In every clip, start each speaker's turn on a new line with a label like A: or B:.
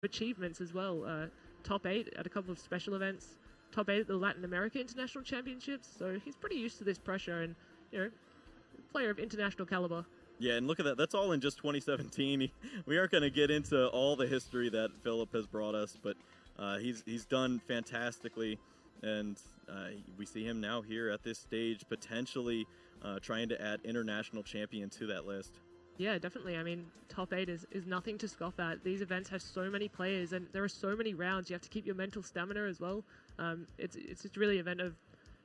A: achievements as well. Top 8 at a couple of special events, top 8 at the Latin America International Championships. So he's pretty used to this pressure and, player of international caliber.
B: Yeah, and look at that. That's all in just 2017. We aren't going to get into all the history that Philip has brought us, but he's done fantastically, and we see him now here at this stage potentially trying to add international champion to that list.
A: Yeah, definitely. I mean, top 8 is nothing to scoff at. These events have so many players, and there are so many rounds. You have to keep your mental stamina as well. It's just really an event of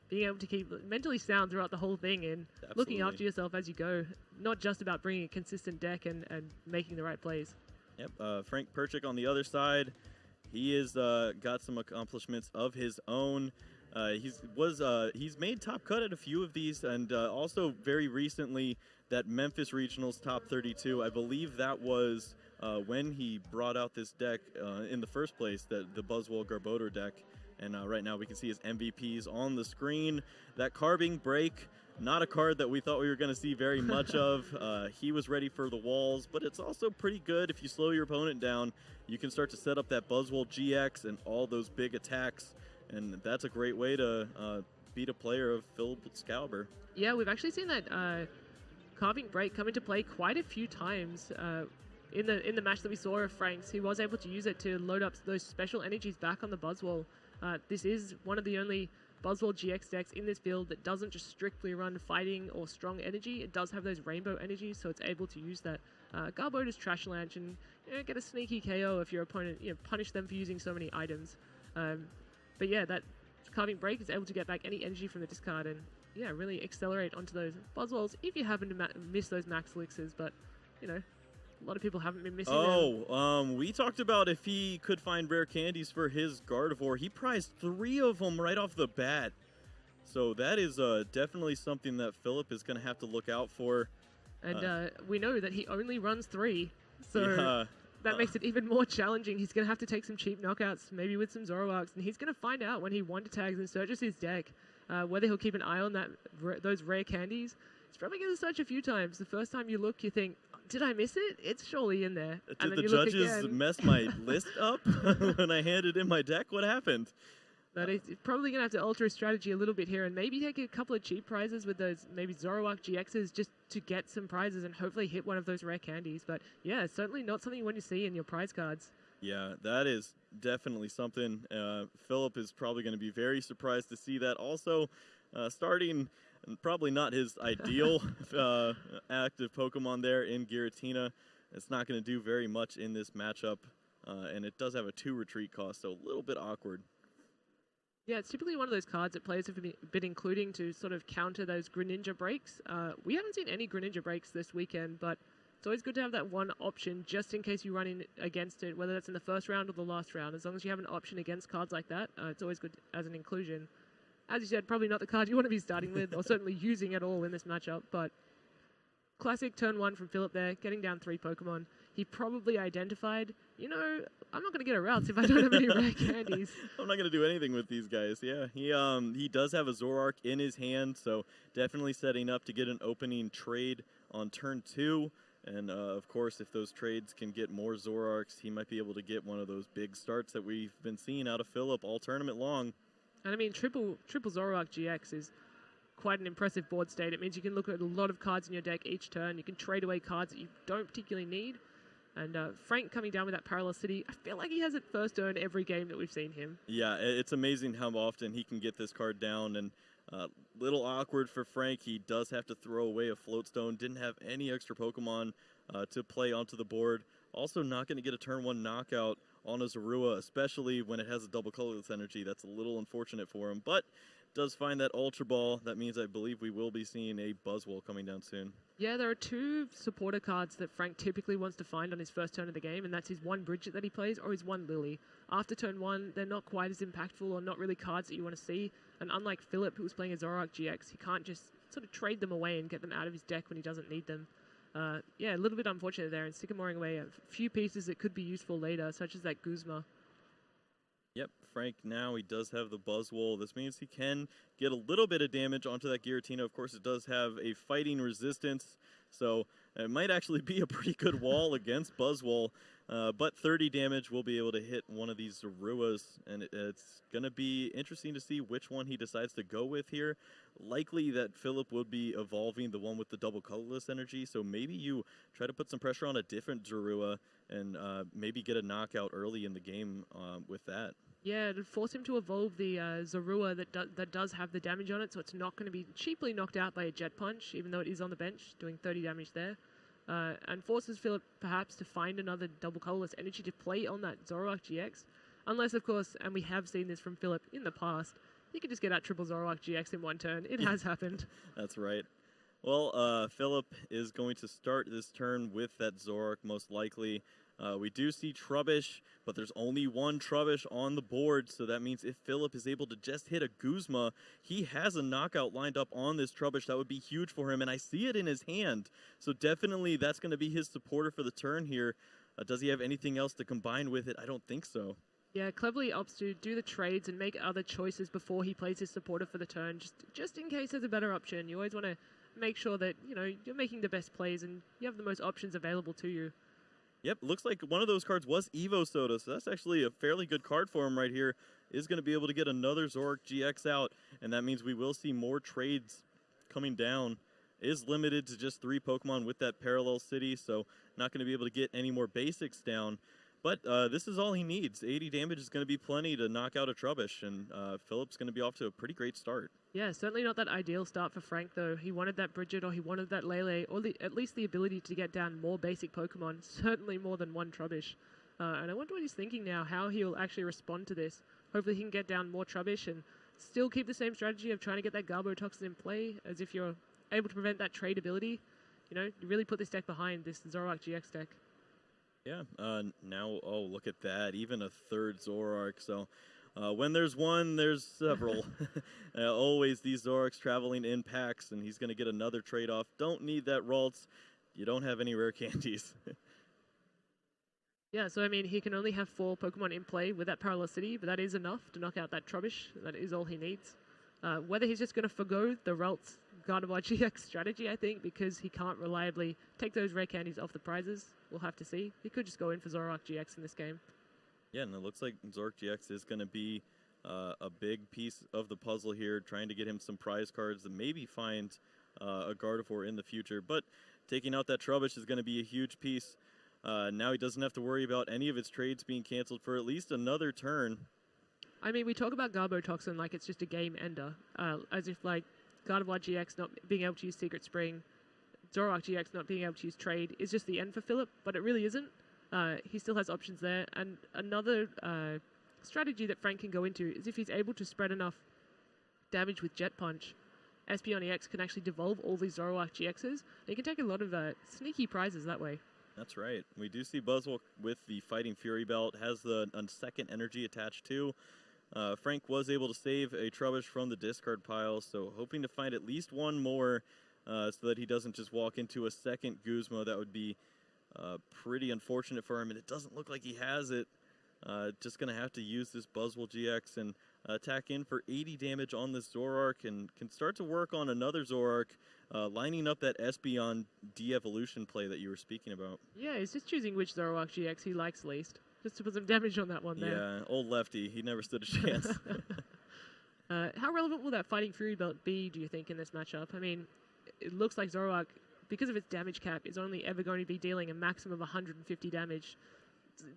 A: being able to keep mentally sound throughout the whole thing and looking after yourself as you go. Not just about bringing a consistent deck and making the right plays.
B: Yep. Frank Percic on the other side. He has got some accomplishments of his own. He's made top cut at a few of these, and also very recently that Memphis Regionals top 32. I believe that was when he brought out this deck in the first place, the Buzzwole Garbodor deck. And right now we can see his MVPs on the screen. That Carbing Break, not a card that we thought we were going to see very much of. He was ready for the walls, but it's also pretty good if you slow your opponent down. You can start to set up that Buzzwole GX and all those big attacks, and that's a great way to beat a player of Phil Scalber.
A: Yeah, we've actually seen that Carving Break come into play quite a few times. In the match that we saw of Frank's, he was able to use it to load up those special energies back on the Buzzwole. This is one of the only Buzzwole GX decks in this build that doesn't just strictly run fighting or strong energy. It does have those rainbow energies, so it's able to use that. Garbodor's Trash Launch and get a sneaky KO if your opponent, punish them for using so many items. But yeah, that Carving Break is able to get back any energy from the discard and really accelerate onto those Buzzwoles if you happen to miss those max elixirs. But a lot of people haven't been missing them.
B: We talked about if he could find rare candies for his Gardevoir. He prized 3 of them right off the bat. So that is definitely something that Philip is going to have to look out for.
A: And we know that he only runs 3. So that makes it even more challenging. He's going to have to take some cheap knockouts, maybe with some Zoroarks. And he's going to find out when he wonder tags and searches his deck whether he'll keep an eye on those rare candies. He's probably going to search a few times. The first time you look, you think, did I miss it? It's surely in there.
B: Did the judges mess my list up when I handed in my deck? What happened?
A: But he's probably going to have to alter his strategy a little bit here and maybe take a couple of cheap prizes with those maybe Zoroark GXs just to get some prizes and hopefully hit one of those rare candies. But yeah, certainly not something you want to see in your prize cards.
B: Yeah, that is definitely something. Philip is probably going to be very surprised to see that. Also, starting probably not his ideal active Pokemon there in Giratina. It's not going to do very much in this matchup, and it does have a 2 retreat cost, so a little bit awkward.
A: Yeah, it's typically one of those cards that players have been including to sort of counter those Greninja breaks. We haven't seen any Greninja breaks this weekend, but it's always good to have that one option just in case you run in against it, whether that's in the first round or the last round. As long as you have an option against cards like that, it's always good as an inclusion. As you said, probably not the card you want to be starting with or certainly using at all in this matchup, but classic turn 1 from Philip there, getting down 3 Pokemon. He probably identified, I'm not going to get a Routes if I don't have any rare candies.
B: I'm not going to do anything with these guys. Yeah, he does have a Zoroark in his hand, so definitely setting up to get an opening trade on turn 2. And, of course, if those trades can get more Zoroarks, he might be able to get one of those big starts that we've been seeing out of Philip all tournament long.
A: And I mean, triple Zoroark GX is quite an impressive board state. It means you can look at a lot of cards in your deck each turn. You can trade away cards that you don't particularly need. And Frank coming down with that Parallel City, I feel like he has it first earned every game that we've seen him.
B: Yeah, it's amazing how often he can get this card down. And little awkward for Frank. He does have to throw away a Floatstone. Didn't have any extra Pokemon to play onto the board. Also not going to get a turn 1 knockout on a Zorua, especially when it has a double colorless energy. That's a little unfortunate for him, but does find that Ultra Ball. That means I believe we will be seeing a Buzzwole coming down soon.
A: Yeah, there are 2 supporter cards that Frank typically wants to find on his first turn of the game, and that's his 1 Bridget that he plays or his 1 Lily. After turn 1, they're not quite as impactful or not really cards that you want to see, and unlike Philip, who was playing a Zoroark GX, he can't just sort of trade them away and get them out of his deck when he doesn't need them. Yeah, a little bit unfortunate there, and sycamoring away a few pieces that could be useful later, such as that Guzma.
B: Yep, Frank now, he does have the Buzzwole. This means he can get a little bit of damage onto that Giratina. Of course, it does have a fighting resistance, so it might actually be a pretty good wall against Buzzwole. But 30 damage will be able to hit one of these Zoruas, and it's going to be interesting to see which one he decides to go with here. Likely that Philip will be evolving the one with the double colorless energy, so maybe you try to put some pressure on a different Zorua and maybe get a knockout early in the game with that.
A: Yeah, to force him to evolve the Zorua that does have the damage on it, so it's not going to be cheaply knocked out by a Jet Punch, even though it is on the bench, doing 30 damage there. And forces Philip perhaps to find another double colorless energy to play on that Zoroark GX. Unless, of course, and we have seen this from Philip in the past, he can just get out triple Zoroark GX in one turn. It has happened.
B: That's right. Well, Philip is going to start this turn with that Zoroark, most likely. We do see Trubbish, but there's only one Trubbish on the board, so that means if Philip is able to just hit a Guzma, he has a knockout lined up on this Trubbish. That would be huge for him, and I see it in his hand. So definitely that's going to be his supporter for the turn here. Does he have anything else to combine with it? I don't think so.
A: Yeah, cleverly opts to do the trades and make other choices before he plays his supporter for the turn, just in case there's a better option. You always want to make sure that, you're making the best plays and you have the most options available to you.
B: Yep, looks like one of those cards was Evo Soda, so that's actually a fairly good card for him right here. Is going to be able to get another Zoroark GX out, and that means we will see more trades coming down. Is limited to just 3 Pokemon with that Parallel City, so not going to be able to get any more basics down. But this is all he needs. 80 damage is going to be plenty to knock out a Trubbish, and Philip's going to be off to a pretty great start.
A: Yeah, certainly not that ideal start for Frank, though. He wanted that Bridget, or he wanted that Lele, or at least the ability to get down more basic Pokemon, certainly more than one Trubbish. And I wonder what he's thinking now, how he'll actually respond to this. Hopefully he can get down more Trubbish and still keep the same strategy of trying to get that Garbotoxin in play, as if you're able to prevent that trade ability. You really put this deck behind, this Zoroark GX deck.
B: Yeah, now, look at that. Even a third Zoroark. So when there's one, there's several. Always these Zoroarks traveling in packs, and he's going to get another trade-off. Don't need that Ralts. You don't have any rare candies.
A: Yeah, so he can only have 4 Pokemon in play with that Parallel City, but that is enough to knock out that Trubbish. That is all he needs. Whether he's just going to forgo the Ralts Gardevoir GX strategy, I think, because he can't reliably take those rare candies off the prizes. We'll have to see. He could just go in for Zoroark GX in this game.
B: Yeah, and it looks like Zoroark GX is going to be a big piece of the puzzle here, trying to get him some prize cards and maybe find a Gardevoir in the future. But taking out that Trubbish is going to be a huge piece. Now he doesn't have to worry about any of his trades being canceled for at least another turn.
A: We talk about Garbotoxin like it's just a game ender, as if Gardevoir GX not being able to use Secret Spring, Zoroark GX not being able to use Trade is just the end for Philip, but it really isn't. He still has options there, and another strategy that Frank can go into is if he's able to spread enough damage with Jet Punch, Espeon EX can actually devolve all these Zoroark GXs, and he can take a lot of sneaky prizes that way.
B: That's right. We do see Buzzwole with the Fighting Fury Belt, has the second energy attached too. Frank was able to save a Trubbish from the discard pile, so hoping to find at least one more so that he doesn't just walk into a second Guzma. That would be pretty unfortunate for him, and it doesn't look like he has it. Just going to have to use this Buzzwole GX and attack in for 80 damage on this Zoroark, and can start to work on another Zoroark, lining up that Espeon de-evolution play that you were speaking about.
A: Yeah, he's just choosing which Zoroark GX he likes least, just to put some damage on that one there.
B: Yeah, old lefty. He never stood a chance.
A: How relevant will that Fighting Fury Belt be, do you think, in this matchup? It looks like Zoroark, because of its damage cap, is only ever going to be dealing a maximum of 150 damage.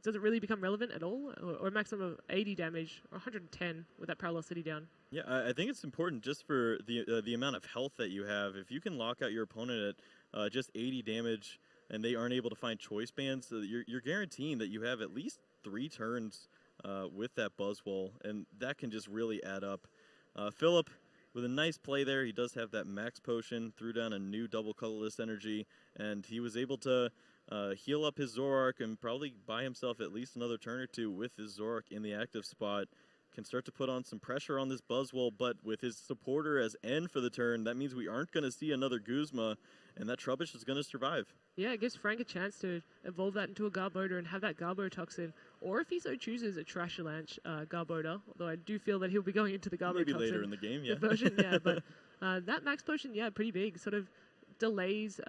A: Does it really become relevant at all? Or a maximum of 80 damage, or 110 with that Parallel City down?
B: Yeah, I think it's important just for the amount of health that you have. If you can lock out your opponent at just 80 damage, and they aren't able to find choice bands, so you're guaranteeing that you have at least 3 turns with that Buzzwole, and that can just really add up. Philip, with a nice play there, he does have that Max Potion, threw down a new double colorless energy, and he was able to heal up his Zoroark and probably buy himself at least another turn or two with his Zoroark in the active spot. Can start to put on some pressure on this Buzzwole, but with his supporter as N for the turn, that means we aren't going to see another Guzma, and that Trubbish is going to survive.
A: Yeah, it gives Frank a chance to evolve that into a Garbodor and have that Garbotoxin, or if he so chooses, a Trashalanche Garbodor, although I do feel that he'll be going into the Garbotoxin.
B: Maybe later in the game, yeah.
A: Version, yeah, but that Max Potion, yeah, pretty big, sort of delays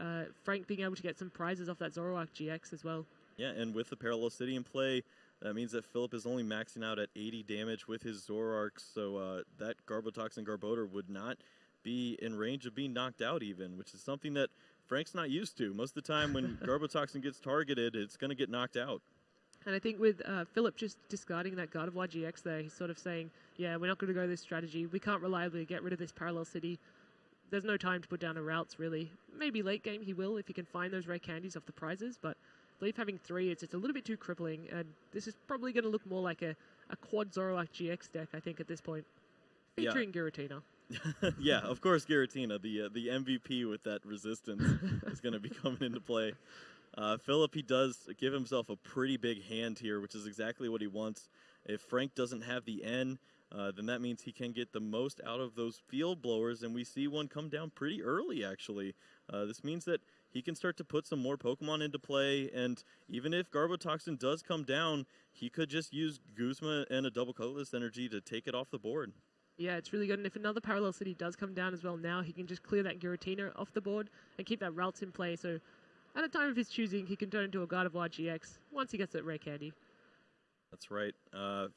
A: Frank being able to get some prizes off that Zoroark GX as well.
B: Yeah, and with the Parallel City in play, that means that Philip is only maxing out at 80 damage with his Zoroark, so that Garbotoxin Garbodor would not be in range of being knocked out even, which is something that Frank's not used to. Most of the time when Garbotoxin gets targeted, it's going to get knocked out.
A: And I think with Philip just discarding that Gardevoir GX there, he's sort of saying, yeah, we're not going to go this strategy. We can't reliably get rid of this Parallel City. There's no time to put down a routes, really. Maybe late game he will if he can find those rare candies off the prizes, but I believe having 3, it's a little bit too crippling, and this is probably going to look more like a quad Zoroark GX deck, I think, at this point, featuring Giratina.
B: Yeah, of course, Giratina, the MVP with that resistance, is going to be coming into play. Philip, he does give himself a pretty big hand here, which is exactly what he wants. If Frank doesn't have the N, then that means he can get the most out of those field blowers, and we see one come down pretty early, actually. This means that he can start to put some more Pokemon into play, and even if Garbotoxin does come down, he could just use Guzma and a double colorless energy to take it off the board.
A: Yeah, it's really good, and if another Parallel City does come down as well now, he can just clear that Giratina off the board and keep that routes in play, so at a time of his choosing, he can turn into a Gardevoir GX once he gets that rare candy.
B: That's right.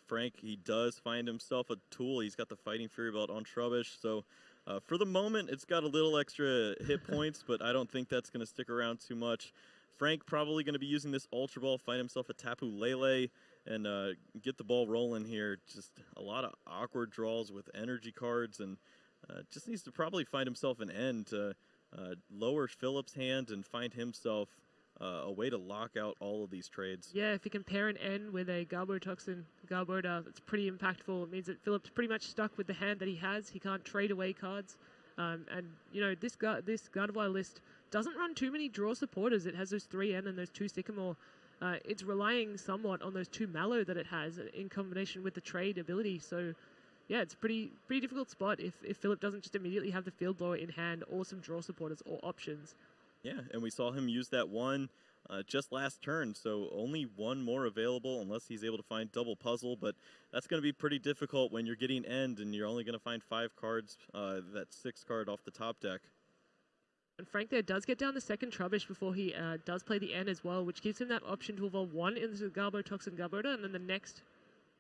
B: Frank, he does find himself a tool. He's got the Fighting Fury Belt on Trubbish, so for the moment, it's got a little extra hit points, but I don't think that's going to stick around too much. Frank probably going to be using this Ultra Ball, find himself a Tapu Lele, and get the ball rolling here. Just a lot of awkward draws with energy cards, and just needs to probably find himself an end to lower Philip's hand and find himself a way to lock out all of these trades.
A: Yeah, if you can pair an N with a Garbotoxin Garbodor, it's pretty impactful. It means that Philip's pretty much stuck with the hand that he has. He can't trade away cards. And, you know, this Gardevoir list doesn't run too many draw supporters. It has those 3 N and those 2 Sycamore. It's relying somewhat on those 2 Mallow that it has in combination with the trade ability. So, yeah, it's a pretty difficult spot if Philip doesn't just immediately have the Field Blower in hand or some draw supporters or options.
B: Yeah, and we saw him use that one just last turn, so only one more available unless he's able to find double puzzle, but that's going to be pretty difficult when you're getting end and you're only going to find 5 cards, that 6 card off the top deck.
A: And Frank there does get down the second Trubbish before he does play the N as well, which gives him that option to evolve 1 into the Garbotoxin Garbodor, and then the next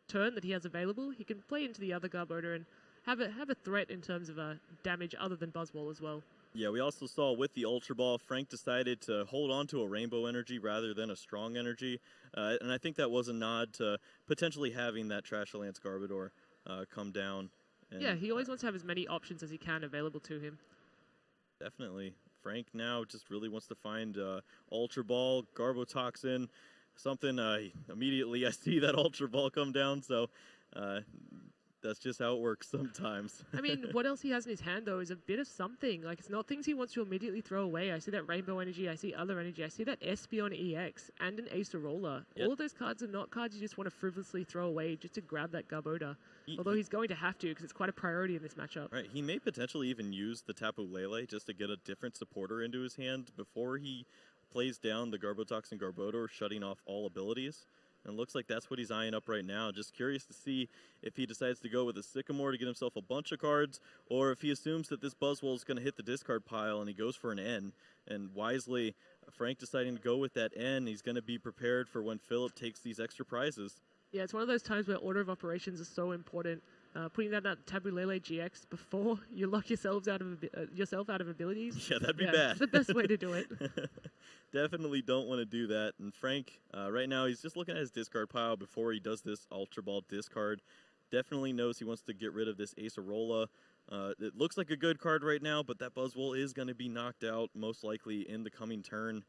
A: turn that he has available, he can play into the other Garbodor and have a threat in terms of damage other than Buzzwole as well.
B: Yeah, we also saw with the Ultra Ball, Frank decided to hold on to a Rainbow Energy rather than a Strong Energy, and I think that was a nod to potentially having that Trashalance Garbodor come down. And,
A: yeah, he always wants to have as many options as he can available to him.
B: Definitely. Frank now just really wants to find Ultra Ball, Garbotoxin, something. Immediately I see that Ultra Ball come down, so that's just how it works sometimes.
A: I mean, what else he has in his hand, though, is a bit of something. Like, it's not things he wants to immediately throw away. I see that Rainbow Energy, I see other energy, I see that Espeon EX, and an Acerola. Yep. All of those cards are not cards you just want to frivolously throw away just to grab that Garbodor. Although he's going to have to, because it's quite a priority in this matchup.
B: Right, he may potentially even use the Tapu Lele just to get a different supporter into his hand before he plays down the Garbotoxin Garbodor, shutting off all abilities. And it looks like that's what he's eyeing up right now. Just curious to see if he decides to go with a Sycamore to get himself a bunch of cards, or if he assumes that this Buzzwole is going to hit the discard pile and he goes for an N. And wisely, Frank deciding to go with that N, he's going to be prepared for when Philip takes these extra prizes.
A: Yeah, it's one of those times where order of operations is so important. Putting that Tapu Lele GX before you lock yourself out of abilities.
B: Yeah, that'd be bad.
A: It's the best way to do it.
B: Definitely don't want to do that. And Frank, right now, he's just looking at his discard pile before he does this Ultra Ball discard. Definitely knows he wants to get rid of this Acerola. It looks like a good card right now, but that Buzzwole is going to be knocked out most likely in the coming turn.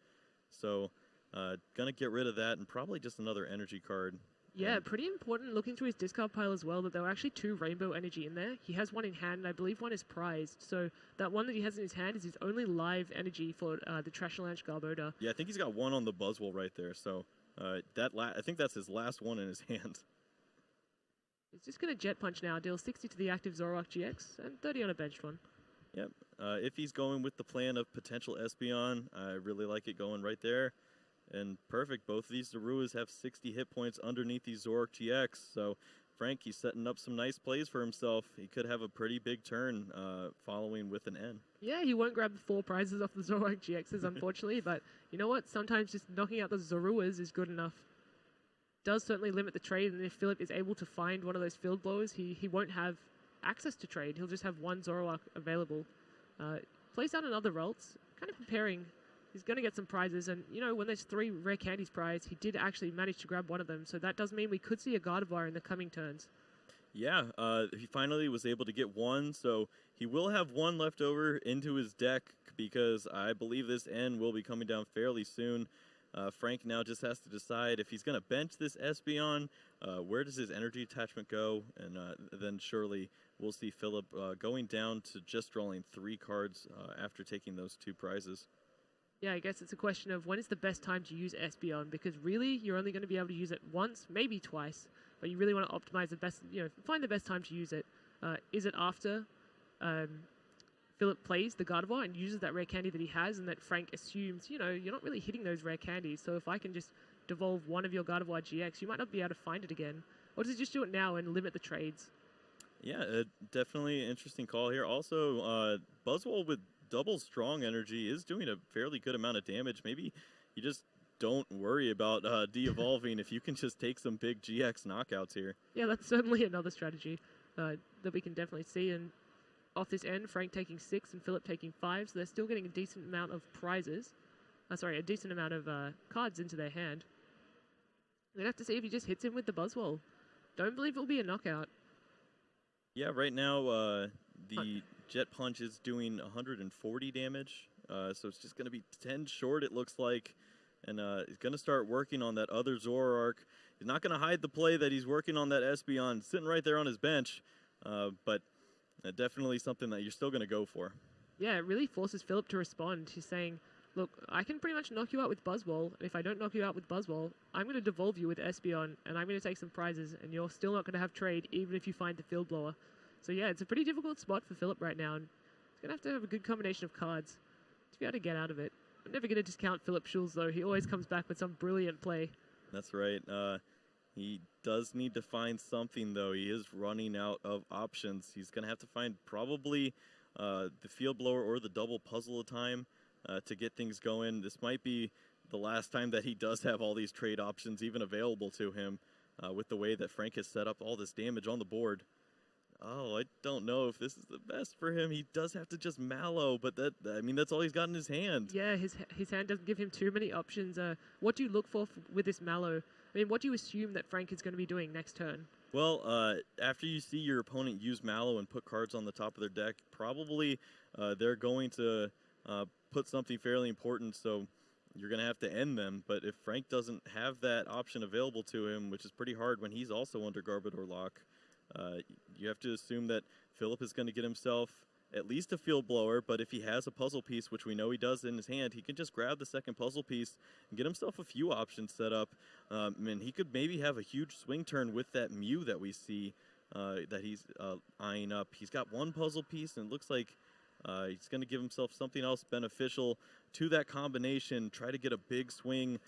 B: So, going to get rid of that and probably just another energy card.
A: Yeah, pretty important looking through his discard pile as well that there were actually 2 Rainbow Energy in there. He has one in hand, and I believe one is prized. So that one that he has in his hand is his only live energy for the Trashalance Garbodor.
B: Yeah, I think he's got one on the Buzzwole right there. So I think that's his last one in his hand.
A: He's just going to Jet Punch now, deal 60 to the active Zoroark GX, and 30 on a benched one.
B: Yep. If he's going with the plan of potential Espeon, I really like it going right there. And perfect, both of these Daruas have 60 hit points underneath these Zoroark GX, so Frank, he's setting up some nice plays for himself. He could have a pretty big turn following with an N.
A: Yeah, he won't grab the 4 prizes off the Zoroark GXs, unfortunately, but you know what? Sometimes just knocking out the Zoruas is good enough. Does certainly limit the trade, and if Philip is able to find one of those field blowers, he won't have access to trade. He'll just have one Zoroark available. Plays out another Ralts, kind of preparing. He's going to get some prizes, and you know, when there's 3 rare candies prize, he did actually manage to grab one of them, so that does mean we could see a Gardevoir in the coming turns.
B: Yeah, he finally was able to get one, so he will have one left over into his deck because I believe this N will be coming down fairly soon. Frank now just has to decide if he's going to bench this Espeon, where does his energy attachment go, and then surely we'll see Philip going down to just drawing 3 cards after taking those 2 prizes.
A: Yeah, I guess it's a question of when is the best time to use Espeon, because really you're only going to be able to use it once, maybe twice, but you really want to optimize the best, find the best time to use it. Is it after Philip plays the Gardevoir and uses that rare candy that he has, and that Frank assumes, you're not really hitting those rare candies, so if I can just devolve one of your Gardevoir GX, you might not be able to find it again. Or does he just do it now and limit the trades?
B: Yeah, definitely an interesting call here. Also, Buzzwole with double strong energy is doing a fairly good amount of damage. Maybe you just don't worry about de-evolving if you can just take some big GX knockouts here.
A: Yeah, that's certainly another strategy that we can definitely see. And off this end, Frank taking 6 and Philip taking 5, so they're still getting a decent amount of prizes. A decent amount of cards into their hand. They'd have to see if he just hits him with the Buzzwole. Don't believe it'll be a knockout.
B: Yeah, right now the Jet Punch is doing 140 damage, so it's just going to be 10 short, it looks like. And he's going to start working on that other Zoroark. He's not going to hide the play that he's working on that Espeon, sitting right there on his bench, but definitely something that you're still going to go for.
A: Yeah, it really forces Philip to respond. He's saying, look, I can pretty much knock you out with Buzzwole. If I don't knock you out with Buzzwole, I'm going to devolve you with Espeon, and I'm going to take some prizes, and you're still not going to have trade, even if you find the Field Blower. So yeah, it's a pretty difficult spot for Philip right now, and he's going to have a good combination of cards to be able to get out of it. I'm never going to discount Philip Schulz, though. He always comes back with some brilliant play.
B: That's right. He does need to find something, though. He is running out of options. He's going to have to find probably the Field Blower or the double puzzle a time to get things going. This might be the last time that he does have all these trade options even available to him with the way that Frank has set up all this damage on the board. Oh, I don't know if this is the best for him. He does have to just Mallow, but that's all he's got in his hand.
A: Yeah, his hand doesn't give him too many options. What do you look for with this Mallow? I mean, what do you assume that Frank is going to be doing next turn?
B: Well, after you see your opponent use Mallow and put cards on the top of their deck, probably they're going to put something fairly important, so you're going to have to end them. But if Frank doesn't have that option available to him, which is pretty hard when he's also under Garbodor lock, you have to assume that Philip is going to get himself at least a Field Blower, but if he has a puzzle piece, which we know he does in his hand, he can just grab the second puzzle piece and get himself a few options set up. And he could maybe have a huge swing turn with that Mew that we see that he's eyeing up. He's got one puzzle piece, and it looks like he's going to give himself something else beneficial to that combination, try to get a big swing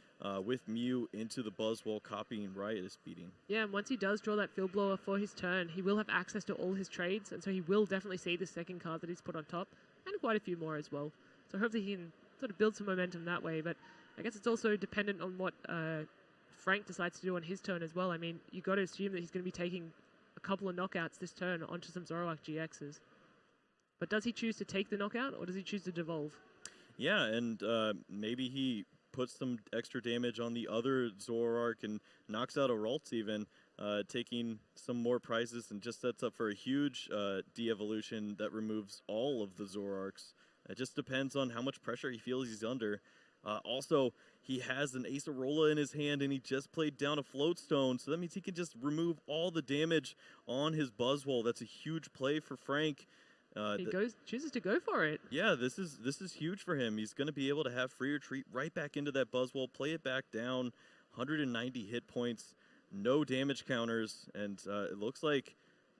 B: with Mew into the Buzzwole, copying Riotous Beating.
A: Yeah, and once he does draw that Field Blower for his turn, he will have access to all his trades, and so he will definitely see the second card that he's put on top, and quite a few more as well. So hopefully he can sort of build some momentum that way, but I guess it's also dependent on what Frank decides to do on his turn as well. I mean, you got to assume that he's going to be taking a couple of knockouts this turn onto some Zoroark GXs. But does he choose to take the knockout, or does he choose to devolve?
B: Yeah, and maybe he puts some extra damage on the other Zoroark and knocks out a Ralts even, taking some more prizes, and just sets up for a huge de-evolution that removes all of the Zoroarks. It just depends on how much pressure he feels he's under. Also, he has an Acerola in his hand, and he just played down a Floatstone, so that means he can just remove all the damage on his Buzzwole. That's a huge play for Frank.
A: He chooses to go for it.
B: Yeah, this is huge for him. He's going to be able to have free retreat right back into that Buzzwole, play it back down, 190 hit points, no damage counters, and it looks like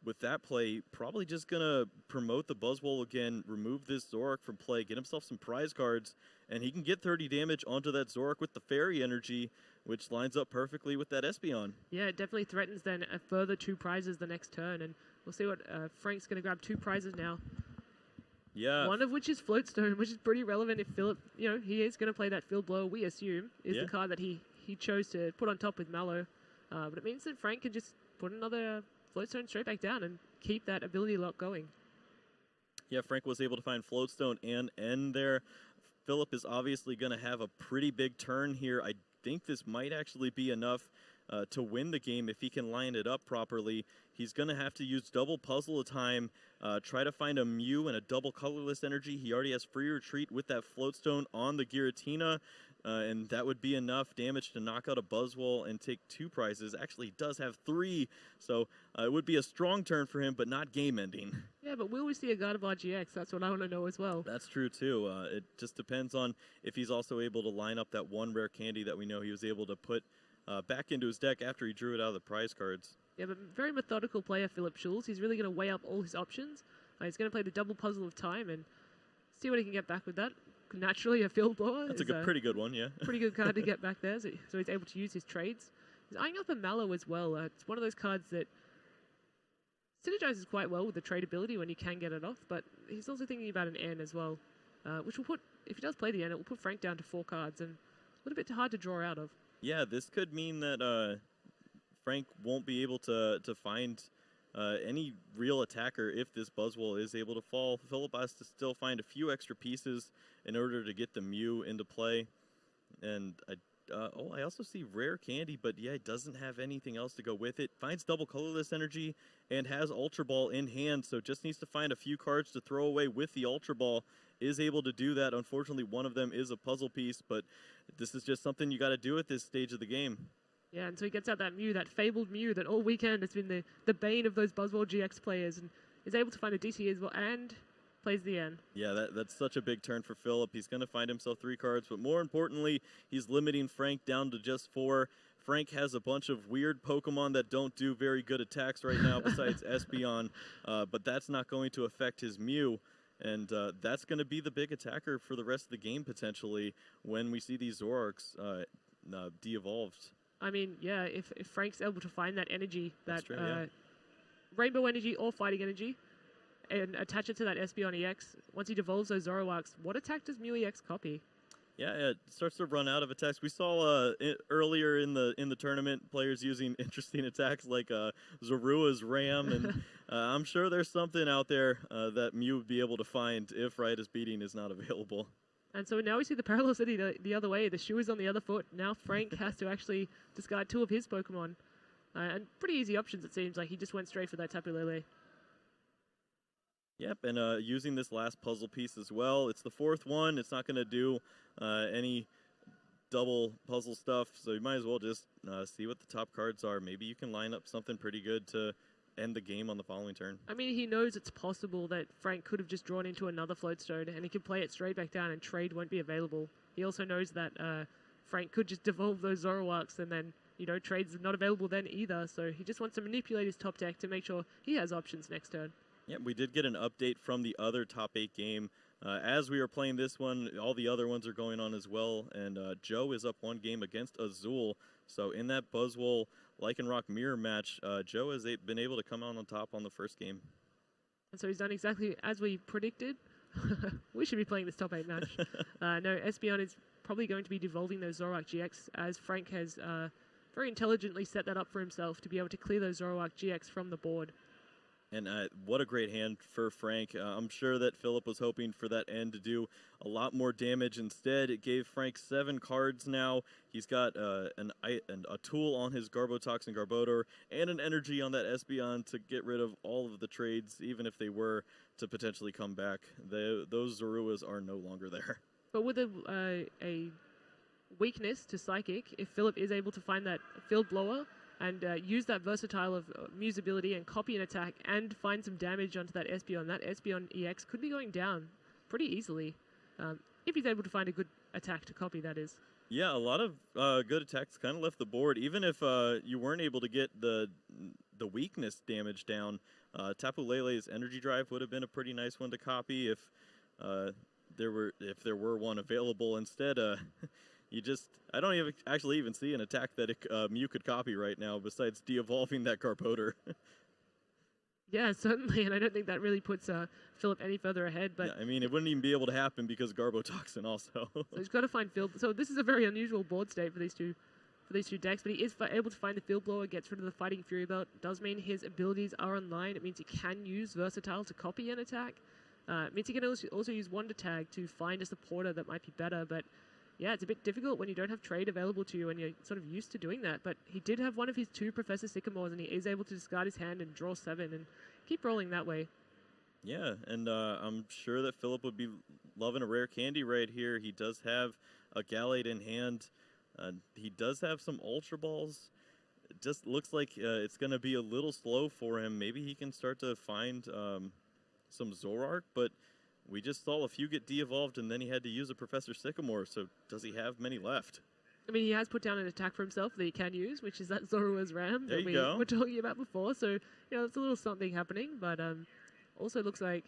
B: with that play, probably just going to promote the Buzzwole again, remove this Zoroark from play, get himself some prize cards, and he can get 30 damage onto that Zoroark with the Fairy Energy, which lines up perfectly with that Espeon.
A: Yeah, it definitely threatens then a further 2 prizes the next turn, and we'll see what Frank's going to grab 2 prizes now.
B: Yeah.
A: One of which is Floatstone, which is pretty relevant if Philip, he is going to play that Field Blower, we assume, is the card that he chose to put on top with Mallow. But it means that Frank can just put another Floatstone straight back down and keep that ability lock going.
B: Yeah, Frank was able to find Floatstone and end there. Philip is obviously going to have a pretty big turn here. I think this might actually be enough to win the game if he can line it up properly. He's going to have to use double Puzzle a time, try to find a Mew and a double Colorless Energy. He already has Free Retreat with that Floatstone on the Giratina, and that would be enough damage to knock out a Buzzwole and take 2 prizes. Actually, he does have 3, so it would be a strong turn for him, but not game-ending.
A: Yeah, but will we see a Gardevoir GX? That's what I want to know as well.
B: That's true, too. It just depends on if he's also able to line up that one rare candy that we know he was able to put back into his deck after he drew it out of the prize cards.
A: Yeah, but very methodical player, Philip Schulz. He's really going to weigh up all his options. He's going to play the double Puzzle of Time and see what he can get back with that. Naturally, a Field Blower.
B: That's a pretty good one, yeah.
A: Pretty good card to get back there, so he's able to use his trades. He's eyeing up a Mallow as well. It's one of those cards that synergizes quite well with the trade ability when you can get it off, but he's also thinking about an N as well, which will put, if he does play the N, it will put Frank down to 4 cards and a little bit hard to draw out of.
B: Yeah, this could mean that Frank won't be able to find any real attacker if this Buzzwole is able to fall. Philip has to still find a few extra pieces in order to get the Mew into play. And I also see Rare Candy, but yeah, it doesn't have anything else to go with it. Finds double Colorless Energy and has Ultra Ball in hand, so just needs to find a few cards to throw away with the Ultra Ball. Is able to do that. Unfortunately, one of them is a puzzle piece, but this is just something you got to do at this stage of the game.
A: Yeah, and so he gets out that Mew, that fabled Mew that all weekend has been the bane of those Buzzwole GX players, and is able to find a DC as well, and plays the N.
B: Yeah, that's such a big turn for Philip. He's going to find himself 3 cards, but more importantly, he's limiting Frank down to just 4. Frank has a bunch of weird Pokemon that don't do very good attacks right now besides Espeon, but that's not going to affect his Mew. And that's going to be the big attacker for the rest of the game, potentially, when we see these Zoroarks de-evolved.
A: I mean, yeah, if Frank's able to find that energy, that
B: true, yeah.
A: Rainbow Energy or Fighting Energy, and attach it to that Espeon EX, once he devolves those Zoroarks, what attack does Mew EX copy?
B: Yeah, it starts to run out of attacks. We saw earlier in the tournament players using interesting attacks like Zorua's Ram, and I'm sure there's something out there that Mew would be able to find if Riotous Beating is not available.
A: And so now we see the Parallel City the other way. The shoe is on the other foot. Now Frank has to actually discard 2 of his Pokemon. And pretty easy options, it seems like. He just went straight for that Tapu Lele.
B: Yep, and using this last puzzle piece as well. It's the 4th one. It's not going to do any double puzzle stuff, so you might as well just see what the top cards are. Maybe you can line up something pretty good to end the game on the following turn.
A: I mean, he knows it's possible that Frank could have just drawn into another Floatstone, and he could play it straight back down and trade won't be available. He also knows that Frank could just devolve those Zoroarks, and then, trade's not available then either, so he just wants to manipulate his top deck to make sure he has options next turn.
B: Yeah, we did get an update from the other top 8 game. As we are playing this one, all the other ones are going on as well, and Joe is up 1 game against Azul. So in that Buzzwole Lycanroc mirror match, Joe has been able to come out on top on the first game.
A: And so he's done exactly as we predicted. We should be playing this top 8 match. No, Espeon is probably going to be devolving those Zoroark GX, as Frank has very intelligently set that up for himself to be able to clear those Zoroark GX from the board.
B: And what a great hand for Frank. I'm sure that Philip was hoping for that end to do a lot more damage. Instead, it gave Frank 7 cards now. He's got a tool on his Garbotox and Garbodor, and an energy on that Espeon to get rid of all of the trades, even if they were to potentially come back. Those Zoruas are no longer there.
A: But with a weakness to Psychic, if Philip is able to find that Field Blower, and use that versatile of Mew's ability and copy an attack and find some damage onto that Espeon. That Espeon EX could be going down pretty easily if he's able to find a good attack to copy, that is.
B: Yeah, a lot of good attacks kind of left the board. Even if you weren't able to get the weakness damage down, Tapu Lele's Energy Drive would have been a pretty nice one to copy if there were one available. Instead, I don't even see an attack that Mew could copy right now besides de-evolving that Garbodor.
A: Yeah, certainly, and I don't think that really puts Philip any further ahead. But
B: yeah, I mean, it wouldn't even be able to happen because Garbotoxin also.
A: So he's got to find field. So this is a very unusual board state for these two decks. But he is able to find the Field Blower, gets rid of the Fighting Fury Belt. Does mean his abilities are online. It means he can use Versatile to copy an attack. It means he can also use Wonder Tag to find a supporter that might be better. But yeah, it's a bit difficult when you don't have trade available to you and you're sort of used to doing that. But he did have one of his 2 Professor Sycamores, and he is able to discard his hand and draw 7 and keep rolling that way.
B: Yeah, and I'm sure that Philip would be loving a rare candy right here. He does have a Gallade in hand. He does have some Ultra Balls. It just looks like it's going to be a little slow for him. Maybe he can start to find some Zoroark, but we just saw a few get de-evolved, and then he had to use a Professor Sycamore, so does he have many left?
A: I mean, he has put down an attack for himself that he can use, which is that Zoroark's Ram
B: there
A: that we were talking about before. So, you know, it's a little something happening, but also looks like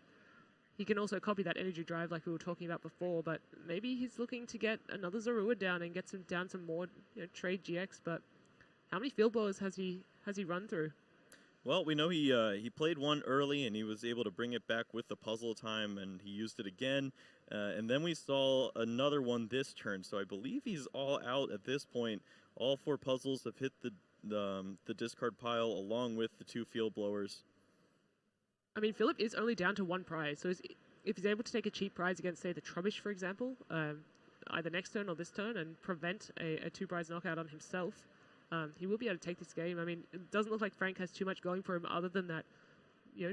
A: he can also copy that Energy Drive like we were talking about before, but maybe he's looking to get another Zorua down and get some more trade GX, but how many Field Blowers has he run through?
B: Well, we know he played one early, and he was able to bring it back with the puzzle time, and he used it again. And then we saw another one this turn, so I believe he's all out at this point. All 4 puzzles have hit the discard pile along with the 2 Field Blowers.
A: I mean, Philip is only down to 1 prize, so if he's able to take a cheap prize against, say, the Trubbish, for example, either next turn or this turn, and prevent a 2-prize knockout on himself, he will be able to take this game. I mean, it doesn't look like Frank has too much going for him other than that,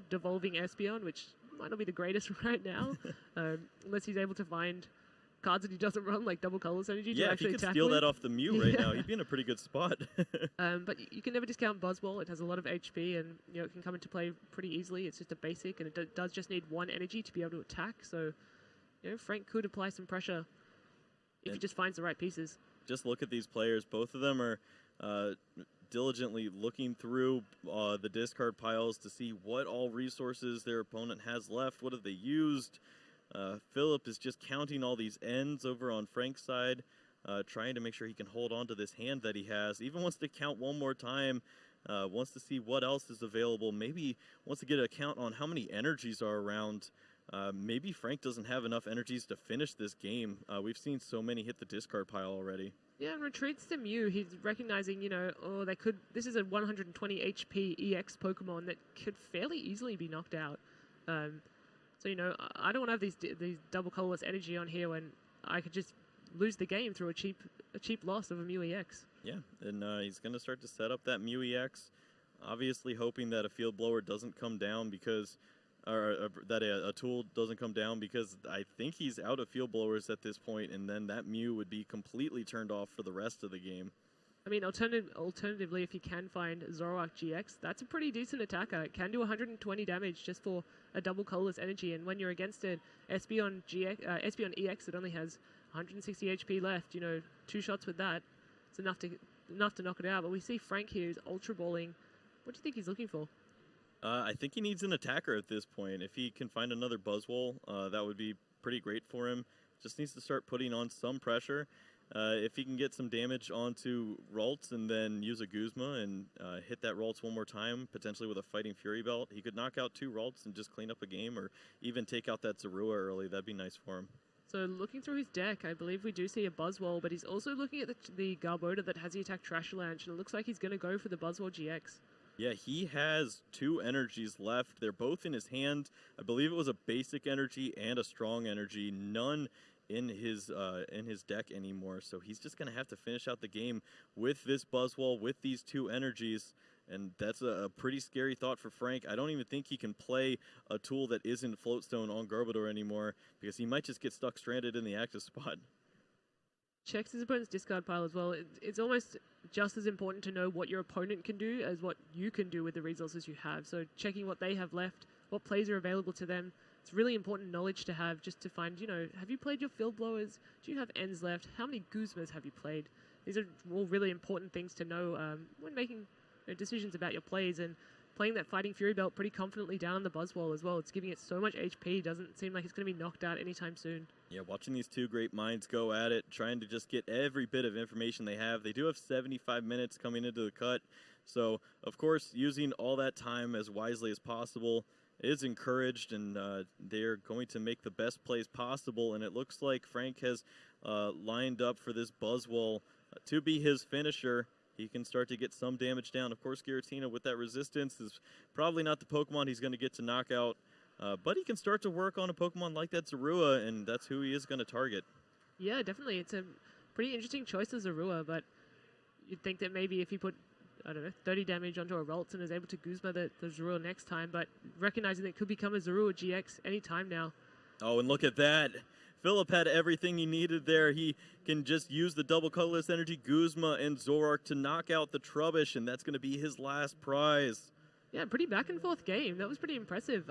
A: devolving Espeon, which might not be the greatest right now, unless he's able to find cards that he doesn't run, like Double Colorless Energy, to actually
B: if he could
A: tackle
B: steal
A: him.
B: that off the Mew right now, he'd be in a pretty good spot.
A: But you can never discount Buzzwole. It has a lot of HP, and it can come into play pretty easily. It's just a basic, and it does just need 1 energy to be able to attack. So, Frank could apply some pressure if he just finds the right pieces.
B: Just look at these players. Both of them are diligently looking through the discard piles to see what all resources their opponent has left. What have they used? Philip is just counting all these ends over on Frank's side, trying to make sure he can hold on to this hand that he has. Even wants to count one more time, wants to see what else is available. Maybe wants to get a count on how many energies are around. Maybe Frank doesn't have enough energies to finish this game. We've seen so many hit the discard pile already.
A: Yeah, and retreats to Mew. He's recognizing, this is a 120 HP EX Pokemon that could fairly easily be knocked out. So, I don't want to have these double colorless energy on here when I could just lose the game through a cheap loss of a Mew EX.
B: Yeah, and he's going to start to set up that Mew EX, obviously hoping that a Field Blower doesn't come down because, or that a tool doesn't come down, because I think he's out of Field Blowers at this point, and then that Mew would be completely turned off for the rest of the game.
A: I mean, alternatively, if you can find Zoroark GX, that's a pretty decent attacker. It can do 120 damage just for a double colorless energy, and when you're against an Espeon EX that only has 160 HP left, 2 shots with that, it's enough to knock it out. But we see Frank here is Ultra Balling. What do you think he's looking for?
B: I think he needs an attacker at this point. If he can find another Buzzwole, that would be pretty great for him. Just needs to start putting on some pressure. If he can get some damage onto Ralts and then use a Guzma and hit that Ralts one more time, potentially with a Fighting Fury Belt, he could knock out 2 Ralts and just clean up a game, or even take out that Zorua early. That'd be nice for him.
A: So looking through his deck, I believe we do see a Buzzwole, but he's also looking at the Garbodor that has the attack Trashalanche, and it looks like he's going to go for the Buzzwole GX.
B: Yeah, he has 2 energies left. They're both in his hand. I believe it was a basic energy and a strong energy. None in his deck anymore. So he's just going to have to finish out the game with this Buzzwole, with these 2 energies. And that's a pretty scary thought for Frank. I don't even think he can play a tool that isn't Floatstone on Garbodor anymore, because he might just get stuck stranded in the active spot.
A: Checks his opponent's discard pile as well. It's almost just as important to know what your opponent can do as what you can do with the resources you have. So checking what they have left, what plays are available to them. It's really important knowledge to have, just to find, have you played your Field Blowers? Do you have ends left? How many Guzmas have you played? These are all really important things to know when making decisions about your plays. And playing that Fighting Fury belt pretty confidently down on the Buzzwole as well. It's giving it so much HP, doesn't seem like it's going to be knocked out anytime soon.
B: Yeah, watching these two great minds go at it, trying to just get every bit of information they have. They do have 75 minutes coming into the cut, so of course using all that time as wisely as possible is encouraged, and they're going to make the best plays possible. And it looks like Frank has lined up for this Buzzwole to be his finisher. He can start to get some damage down. Of course, Giratina with that resistance is probably not the Pokemon he's going to get to knock out, but he can start to work on a Pokemon like that Zorua, and that's who he is going to target.
A: Yeah, definitely. It's a pretty interesting choice as Zorua, but you'd think that maybe if he put, I don't know, 30 damage onto a Ralts and is able to Guzma the Zorua next time, but recognizing that it could become a Zorua GX anytime now.
B: Oh, and look at that. Philip had everything he needed there. He can just use the double colorless energy Guzma and Zoroark to knock out the Trubbish, and that's going to be his last prize.
A: Yeah, pretty back and forth game. That was pretty impressive.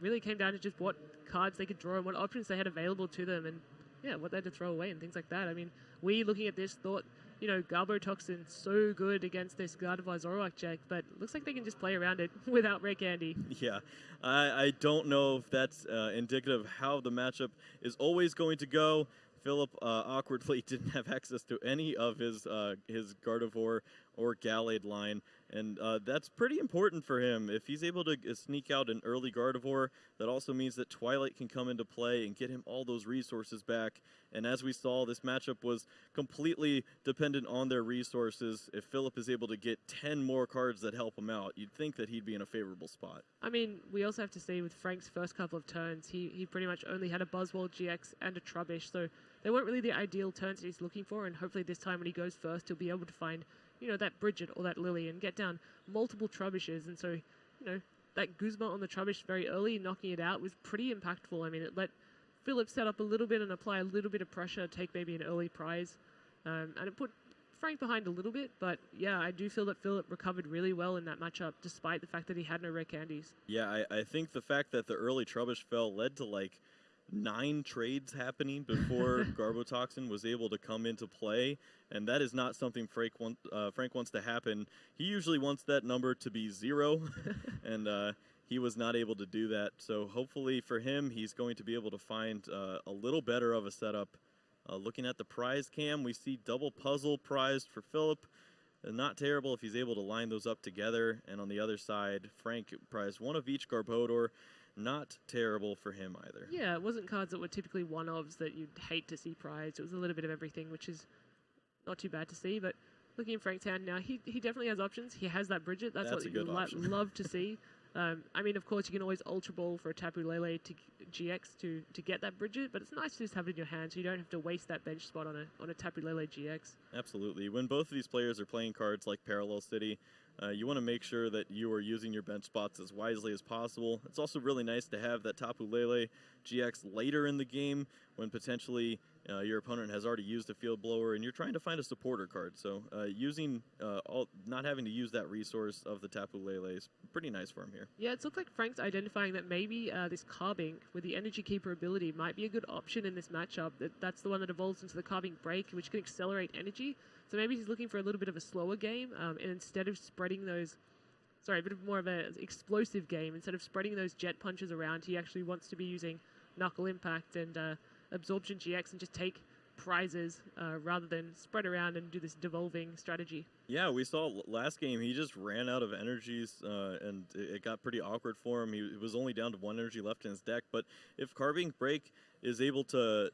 A: Really came down to just what cards they could draw and what options they had available to them, and yeah, what they had to throw away and things like that. I mean, we looking at this thought, you know, Garbotoxin so good against this Gardevoir Zoroark check, but looks like they can just play around it without Rare Candy.
B: Yeah, I don't know if that's indicative of how the matchup is always going to go. Philip awkwardly didn't have access to any of his Gardevoir or Gallade line, and that's pretty important for him. If he's able to sneak out an early Gardevoir, that also means that Twilight can come into play and get him all those resources back. And as we saw, this matchup was completely dependent on their resources. If Philip is able to get 10 more cards that help him out, you'd think that he'd be in a favorable spot.
A: I mean, we also have to see with Frank's first couple of turns, he pretty much only had a Buzzwole GX and a Trubbish, so they weren't really the ideal turns that he's looking for, and hopefully this time when he goes first, he'll be able to find, you know, that Bridget or that Lily and get down multiple Trubbishes. And so, you know, that Guzma on the Trubbish very early, knocking it out, was pretty impactful. I mean, it let Philip set up a little bit and apply a little bit of pressure, take maybe an early prize, and it put Frank behind a little bit. But yeah, I do feel that Philip recovered really well in that matchup, despite the fact that he had no Rare Candies.
B: Yeah, I think the fact that the early Trubbish fell led to like 9 trades happening before Garbotoxin was able to come into play, and that is not something Frank wants to happen. He usually wants that number to be 0, and he was not able to do that. So hopefully for him, he's going to be able to find a little better of a setup. Looking at the prize cam, we see double puzzle prized for Philip. Not terrible if he's able to line those up together. And on the other side, Frank prized one of each Garbodor. Not terrible for him either.
A: Yeah, it wasn't cards that were typically one-ofs that you'd hate to see prized. It was a little bit of everything, which is not too bad to see. But looking at Frank's hand now, he definitely has options. He has that Bridget. That's what you'd love to see. I mean, of course, you can always Ultra Ball for a Tapu Lele to GX to get that Bridget, but it's nice to just have it in your hand so you don't have to waste that bench spot on a Tapu Lele GX.
B: Absolutely. When both of these players are playing cards like Parallel City, you want to make sure that you are using your bench spots as wisely as possible. It's also really nice to have that Tapu Lele GX later in the game when potentially your opponent has already used a Field Blower and you're trying to find a supporter card. So not having to use that resource of the Tapu Lele is pretty nice for him here.
A: Yeah, it looks like Frank's identifying that maybe this Carbink with the Energy Keeper ability might be a good option in this matchup. That's the one that evolves into the Carbink Break, which can accelerate energy. So maybe he's looking for a little bit of a slower game, and instead of spreading those, a bit of more of an explosive game, instead of spreading those jet punches around, he actually wants to be using Knuckle Impact and Absorption GX and just take prizes rather than spread around and do this devolving strategy.
B: Yeah, we saw last game he just ran out of energies and it got pretty awkward for him. He was only down to 1 energy left in his deck, but if Carbink Break is able to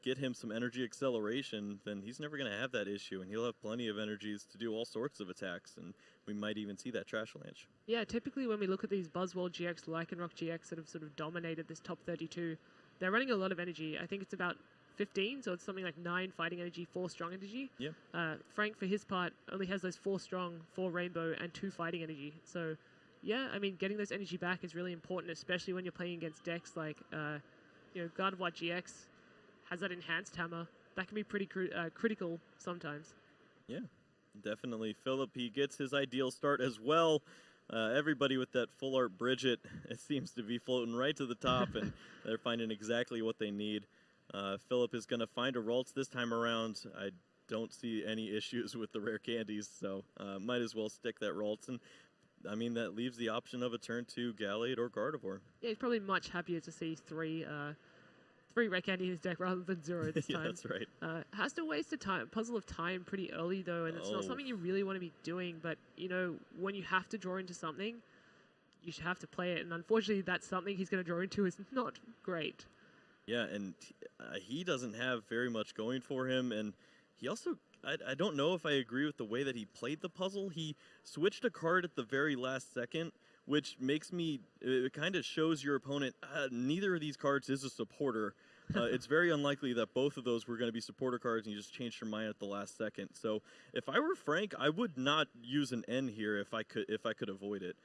B: get him some energy acceleration, then he's never going to have that issue, and he'll have plenty of energies to do all sorts of attacks, and we might even see that Trash Lanch.
A: Yeah, typically when we look at these Buzzwole GX, Lycanroc GX that have sort of dominated this top 32, they're running a lot of energy. I think it's about 15, so it's something like 9 fighting energy, 4 strong energy.
B: Yeah.
A: Frank, for his part, only has those 4 strong, 4 rainbow, and 2 fighting energy. So, yeah, I mean, getting those energy back is really important, especially when you're playing against decks like, Gardevoir GX has that enhanced hammer. That can be pretty critical sometimes.
B: Yeah, definitely. Philip, he gets his ideal start as well. Everybody with that full art Bridget, it seems to be floating right to the top, and they're finding exactly what they need. Philip is going to find a Ralts this time around. I don't see any issues with the Rare Candies, so might as well stick that Ralts. And I mean, that leaves the option of a turn 2 Gallade or Gardevoir.
A: Yeah, he's probably much happier to see three Red Candy in his deck rather than 0 this
B: Yeah,
A: time.
B: that's right.
A: Has to waste a puzzle of time pretty early, though, and it's not something you really want to be doing. But, when you have to draw into something, you should have to play it. And unfortunately, that's something he's going to draw into is not great.
B: Yeah, and he doesn't have very much going for him. And he also, I don't know if I agree with the way that he played the puzzle. He switched a card at the very last second, which makes me, it kind of shows your opponent, neither of these cards is a supporter. It's very unlikely that both of those were going to be supporter cards and you just changed your mind at the last second. So if I were Frank, I would not use an N here if I could avoid it.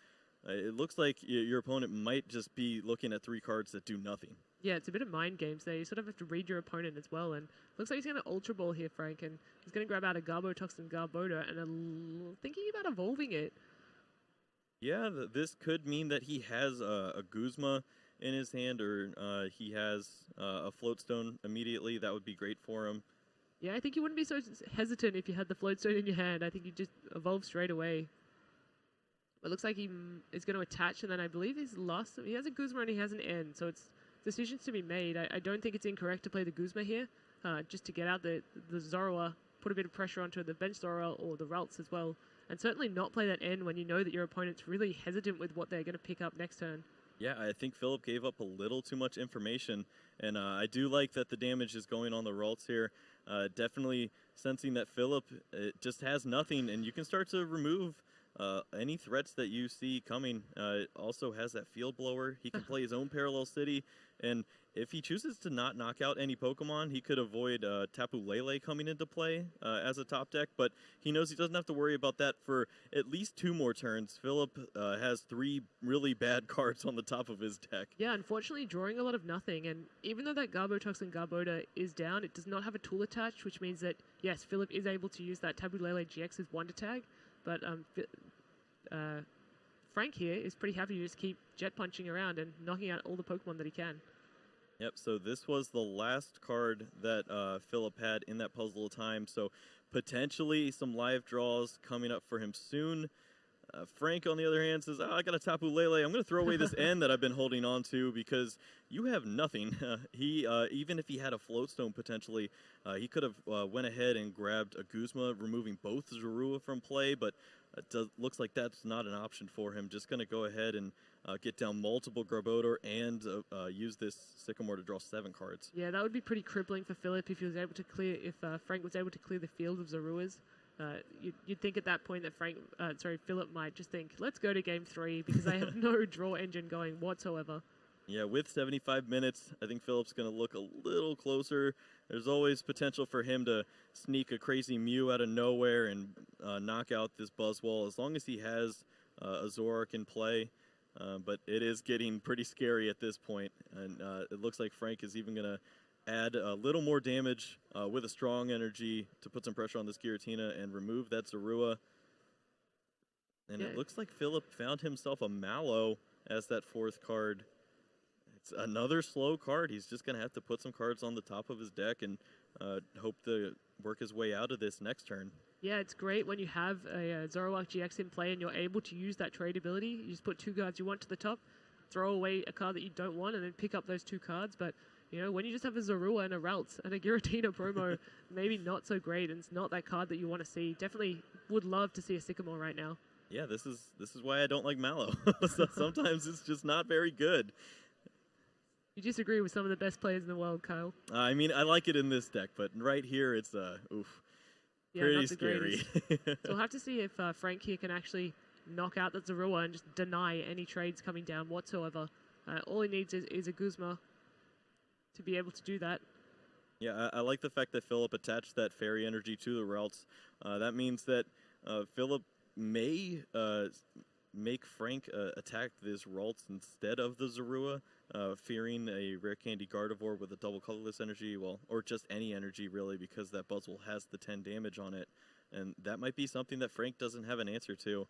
B: It looks like your opponent might just be looking at 3 cards that do nothing.
A: Yeah, it's a bit of mind games there. You sort of have to read your opponent as well. And looks like he's going to Ultra Ball here, Frank. And he's going to grab out a Garbotoxin Garbodor and thinking about evolving it.
B: Yeah, this could mean that he has a Guzma in his hand, or he has a Floatstone immediately. That would be great for him.
A: Yeah, I think you wouldn't be so hesitant if you had the Floatstone in your hand. I think you just evolve straight away. It looks like he is going to attach, and then I believe he has a Guzma and he has an N, so it's decisions to be made. I don't think it's incorrect to play the Guzma here, just to get out the Zorua, put a bit of pressure onto the bench Zorua or the Ralts as well, and certainly not play that N when you know that your opponent's really hesitant with what they're going to pick up next turn.
B: Yeah, I think Philip gave up a little too much information, and I do like that the damage is going on the Ralts here. Definitely sensing that Philip just has nothing, and you can start to remove any threats that you see coming. It also has that Field Blower. He can play his own Parallel City, and if he chooses to not knock out any Pokemon, he could avoid Tapu Lele coming into play as a top deck, but he knows he doesn't have to worry about that for at least 2 more turns. Philip has 3 really bad cards on the top of his deck.
A: Yeah, unfortunately drawing a lot of nothing, and even though that Garbotoxin Garbodor is down, it does not have a tool attached, which means that, yes, Philip is able to use that Tapu Lele GX as Wonder Tag, but Frank here is pretty happy to just keep jet punching around and knocking out all the Pokemon that he can.
B: Yep, so this was the last card that Philip had in that puzzle of time, so potentially some live draws coming up for him soon. Frank, on the other hand, says, I got a Tapu Lele. I'm going to throw away this N that I've been holding on to because you have nothing. Even if he had a Floatstone potentially, he could have went ahead and grabbed a Guzma, removing both Zorua from play, but it looks like that's not an option for him. Just going to go ahead and get down multiple Garbodor and use this Sycamore to draw 7 cards.
A: Yeah, that would be pretty crippling for Philip if he was able to clear, if Frank was able to clear the field of Zoruas. You'd think at that point that Philip might just think, let's go to game 3 because I have no draw engine going whatsoever.
B: Yeah, with 75 minutes, I think Philip's going to look a little closer. There's always potential for him to sneak a crazy Mew out of nowhere and knock out this Buzzwole as long as he has a Zoroark in play. But it is getting pretty scary at this point, and it looks like Frank is even going to add a little more damage with a strong energy to put some pressure on this Giratina and remove that Zorua. And it looks like Philip found himself a Mallow as that 4th card. It's another slow card. He's just going to have to put some cards on the top of his deck and hope to work his way out of this next turn.
A: Yeah, it's great when you have a Zoroark GX in play and you're able to use that trade ability. You just put 2 cards you want to the top, throw away a card that you don't want, and then pick up those 2 cards. But when you just have a Zorua and a Ralts and a Giratina promo, maybe not so great, and it's not that card that you want to see. Definitely would love to see a Sycamore right now.
B: Yeah, this is why I don't like Mallow. Sometimes it's just not very good.
A: You disagree with some of the best players in the world, Kyle.
B: I mean, I like it in this deck, but right here it's pretty scary.
A: So we'll have to see if Frank here can actually knock out the Zorua and just deny any trades coming down whatsoever. All he needs is a Guzma to be able to do that.
B: Yeah, I like the fact that Philip attached that Fairy Energy to the Ralts. That means that Philip may make Frank attack this Ralts instead of the Zorua, fearing a Rare Candy Gardevoir with a double colorless energy, or just any energy really, because that Buzzwole has the 10 damage on it. And that might be something that Frank doesn't have an answer to.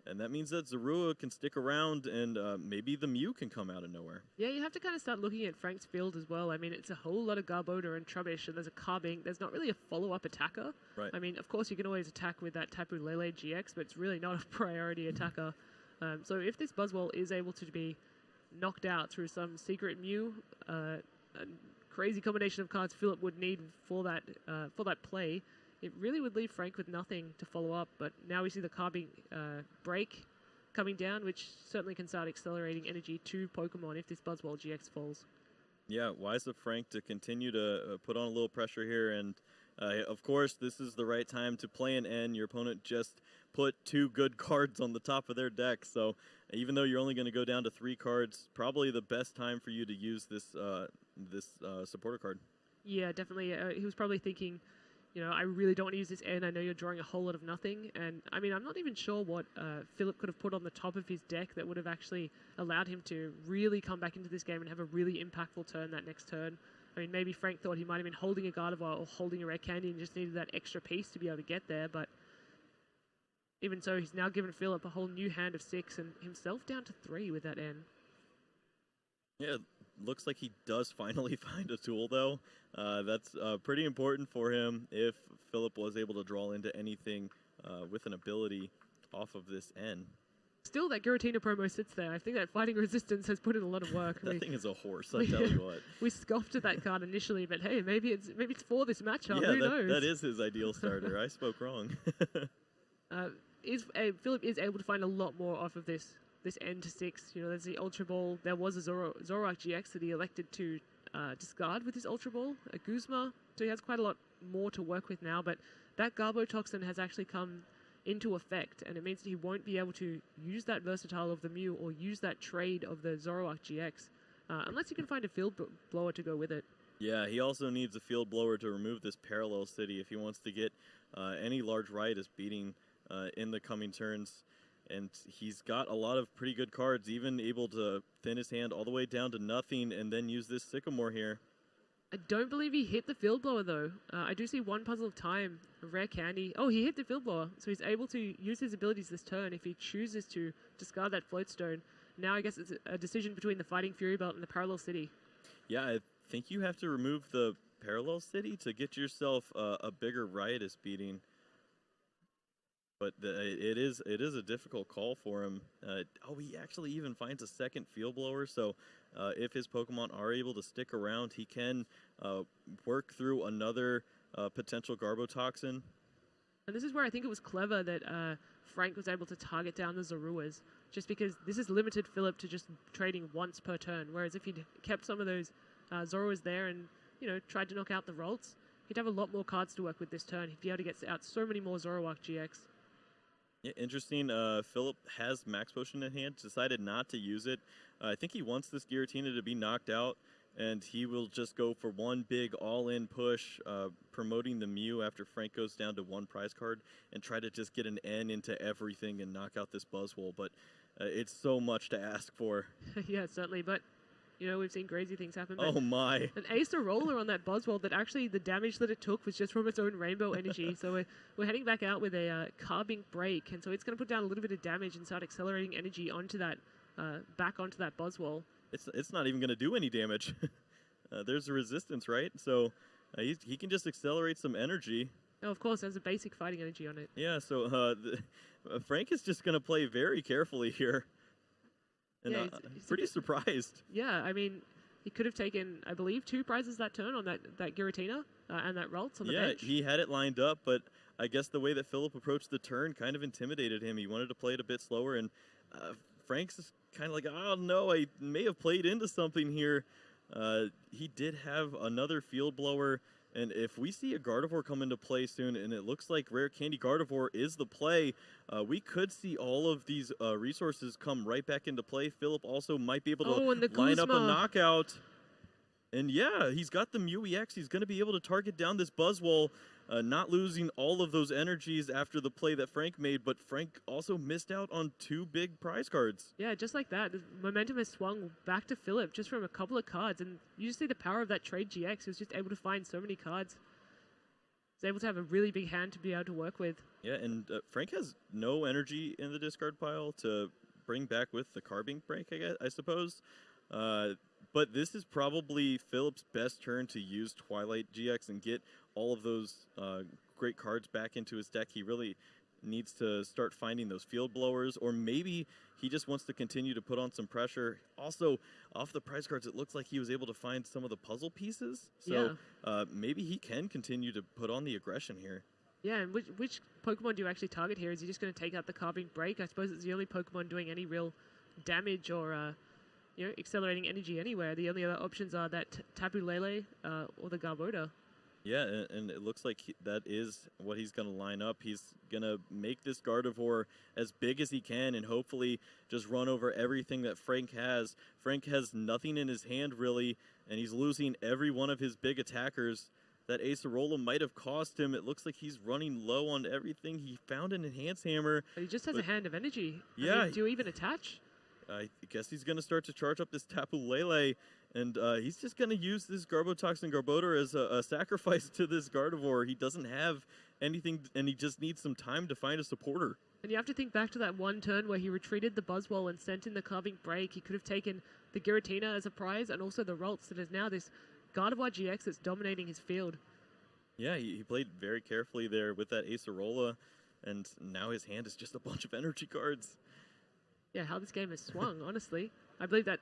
B: And that means that Zorua can stick around and maybe the Mew can come out of nowhere.
A: Yeah, you have to kind of start looking at Frank's field as well. I mean, it's a whole lot of Garbodor and Trubbish, and there's a Carbink. There's not really a follow-up attacker.
B: Right.
A: I mean, of course, you can always attack with that Tapu Lele GX, but it's really not a priority attacker. So if this Buzzwole is able to be knocked out through some secret Mew, a crazy combination of cards Philip would need for that play, it really would leave Frank with nothing to follow up. But now we see the carbine break coming down, which certainly can start accelerating energy to Pokemon if this Buzzwole GX falls.
B: Yeah, wise of Frank to continue to put on a little pressure here. And, of course, this is the right time to play an N. Your opponent just put 2 good cards on the top of their deck. So even though you're only going to go down to 3 cards, probably the best time for you to use this supporter card.
A: Yeah, definitely. He was probably thinking, I really don't want to use this N. I know you're drawing a whole lot of nothing. And, I mean, I'm not even sure what Philip could have put on the top of his deck that would have actually allowed him to really come back into this game and have a really impactful turn that next turn. I mean, maybe Frank thought he might have been holding a Gardevoir or holding a Rare Candy and just needed that extra piece to be able to get there. But even so, he's now given Philip a whole new hand of 6 and himself down to 3 with that N.
B: Yeah, looks like he does finally find a tool, though. That's pretty important for him if Philip was able to draw into anything with an ability off of this N.
A: Still, that Giratina promo sits there. I think that Fighting Resistance has put in a lot of work.
B: That thing is a horse, I tell you what.
A: We scoffed at that card initially, but hey, maybe it's for this matchup.
B: Yeah,
A: Who knows?
B: That is his ideal starter. I spoke wrong.
A: Philip is able to find a lot more off of this N to 6. There's the Ultra Ball. There was a Zoroark GX that he elected to discard with his Ultra Ball, a Guzma. So he has quite a lot more to work with now, but that Garbotoxin has actually come into effect, and it means that he won't be able to use that Versatile of the Mew or use that trade of the Zoroark GX, unless you can find a Field Blower to go with it.
B: Yeah, he also needs a Field Blower to remove this Parallel City if he wants to get any large riotous beating in the coming turns. And he's got a lot of pretty good cards, even able to thin his hand all the way down to nothing and then use this Sycamore here.
A: I don't believe he hit the Field Blower, though. I do see one Puzzle of Time, a Rare Candy. Oh, he hit the Field Blower, so he's able to use his abilities this turn if he chooses to discard that Floatstone. Now I guess it's a decision between the Fighting Fury Belt and the Parallel City.
B: Yeah, I think you have to remove the Parallel City to get yourself a bigger Riotous beating. But it is a difficult call for him. He actually even finds a second Field Blower, so if his Pokemon are able to stick around, he can work through another potential Garbotoxin.
A: And this is where I think it was clever that Frank was able to target down the Zoruas, just because this has limited Philip to just trading once per turn, whereas if he'd kept some of those Zoruas there and tried to knock out the Ralts, he'd have a lot more cards to work with this turn. He'd be able to get out so many more Zoroark GX.
B: Yeah, interesting. Philip has Max Potion in hand, decided not to use it. I think he wants this Giratina to be knocked out, and he will just go for one big all-in push, promoting the Mew after Frank goes down to 1 prize card, and try to just get an N into everything and knock out this Buzzwole. But it's so much to ask for.
A: Yeah, certainly. But we've seen crazy things happen.
B: Oh my!
A: An Acer Roller on that Buzzwole that actually the damage that it took was just from its own Rainbow Energy. So we're heading back out with a Carbink Break, and so it's going to put down a little bit of damage and start accelerating energy onto that, back onto that Buzzwole.
B: It's not even going to do any damage. There's a resistance, right? So he can just accelerate some energy.
A: Oh, of course, there's a basic fighting energy on it.
B: Yeah, so Frank is just going to play very carefully here. And
A: yeah,
B: he's pretty surprised.
A: Yeah, I mean, he could have taken, I believe, 2 prizes that turn on that Giratina and that Ralts on the bench.
B: Yeah, he had it lined up, but I guess the way that Philip approached the turn kind of intimidated him. He wanted to play it a bit slower, and Frank's kind of like, oh no, I may have played into something here. He did have another Field Blower, and if we see a Gardevoir come into play soon, and it looks like Rare Candy Gardevoir is the play, we could see all of these resources come right back into play. Philip also might be able to line up a knockout. And yeah, he's got the Mew EX. He's going to be able to target down this Buzzwole, not losing all of those energies after the play that Frank made, but Frank also missed out on 2 big prize cards.
A: Yeah, just like that. The momentum has swung back to Philip just from a couple of cards, and you just see the power of that trade GX. He was just able to find so many cards. He's able to have a really big hand to be able to work with.
B: Yeah, and Frank has no energy in the discard pile to bring back with the Carbink Break, I suppose. But this is probably Philip's best turn to use Twilight GX and get all of those great cards back into his deck. He really needs to start finding those field blowers, or maybe he just wants to continue to put on some pressure. Also, off the prize cards, it looks like he was able to find some of the puzzle pieces. So maybe he can continue to put on the aggression here.
A: Yeah, and which Pokemon do you actually target here? Is he just going to take out the Carving Break? I suppose it's the only Pokemon doing any real damage or accelerating energy anywhere. The only other options are that Tapu Lele or the Garbodor.
B: Yeah, and it looks like that is what he's going to line up. He's going to make this Gardevoir as big as he can and hopefully just run over everything that Frank has. Frank has nothing in his hand, really, and he's losing every one of his big attackers. That Acerola might have cost him. It looks like he's running low on everything. He found an Enhance Hammer.
A: But he just has a hand of energy.
B: Yeah.
A: I mean, do you even attach?
B: I guess he's going to start to charge up this Tapu Lele, and he's just going to use this Garbotoxin Garbodor as a sacrifice to this Gardevoir. He doesn't have anything, and he just needs some time to find a supporter.
A: And you have to think back to that one turn where he retreated the Buzzwole and sent in the Carving Break. He could have taken the Giratina as a prize and also the Ralts that is now this Gardevoir GX that's dominating his field.
B: Yeah, he played very carefully there with that Acerola, and now his hand is just a bunch of energy cards.
A: Yeah, how this game has swung, honestly. I believe that